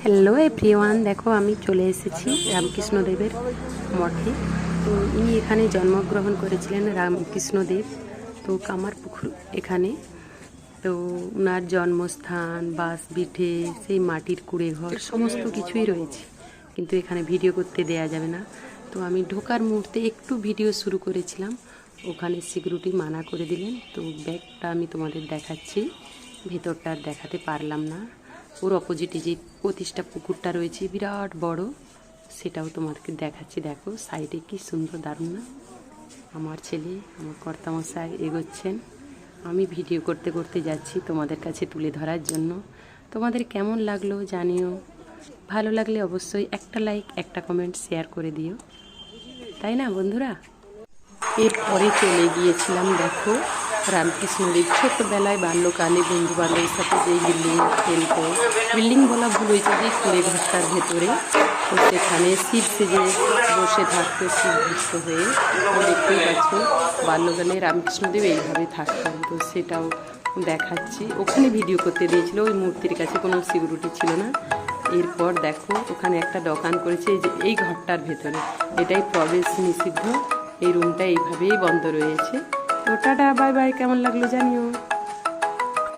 Hello everyone, দেখো আমি চলে এসেছি রামকৃষ্ণদেবের মঠে। তো ইনি এখানে জন্মগ্রহণ করেছিলেন রামকৃষ্ণদেব। তো কামারপুকুর এখানে। তো ওনার জন্মস্থান, বাসভিটে, সেই মাটির কুড়ে ঘর সমস্ত কিছুই রয়েছে, কিন্তু এখানে ভিডিও করতে দেয়া যাবে না। তো আমি ঢোকার মুহূর্তে একটু ভিডিও শুরু করেছিলাম, ওখানে সিকিউরিটি মানা করে দিলেন। তো ব্যাগটা আমি তোমাদের দেখাচ্ছি, ভেতরটা আর দেখাতে পারলাম না। ওর অপোজিটে যে প্রতিষ্ঠা পুকুরটা রয়েছে বিরাট বড়, সেটাও তোমাদেরকে দেখাচ্ছি। দেখো সাইডে কি সুন্দর, দারুণ না? আমার ছেলে, আমার কর্তামশাই এগোচ্ছেন, আমি ভিডিও করতে করতে যাচ্ছি তোমাদের কাছে তুলে ধরার জন্য। তোমাদের কেমন লাগলো জানিও, ভালো লাগলে অবশ্যই একটা লাইক, একটা কমেন্ট, শেয়ার করে দিও, তাই না বন্ধুরা? এরপরে চলে গিয়েছিলাম, দেখো রামকৃষ্ণদেব ছোট্টবেলায় বাল্যকালে বন্ধু বান্ধবের সাথে যেই বিল্ডিং খেলতো, বিল্ডিং বলা ভুল হয়েছে, যে কুড়ে ঘরটার ভেতরে, তো সেখানে শিব সেজে বসে থাকতো, শিব ভক্ত হয়ে। তো দেখতেই পাচ্ছ বাল্যকালে রামকৃষ্ণদেব এইভাবে থাকতেন, তো সেটাও দেখাচ্ছি। ওখানে ভিডিও করতে দিয়েছিল, ওই মূর্তির কাছে কোনো সিকিউরিটি ছিল না। এরপর দেখো ওখানে একটা দোকান করেছে, এই যে এই ঘরটার ভেতরে, এটাই প্রবেশ নিষিদ্ধ। এই রুমটা এইভাবেই বন্ধ রয়েছে। তো টাটা, বাই বাই, কেমন লাগলো জানিও।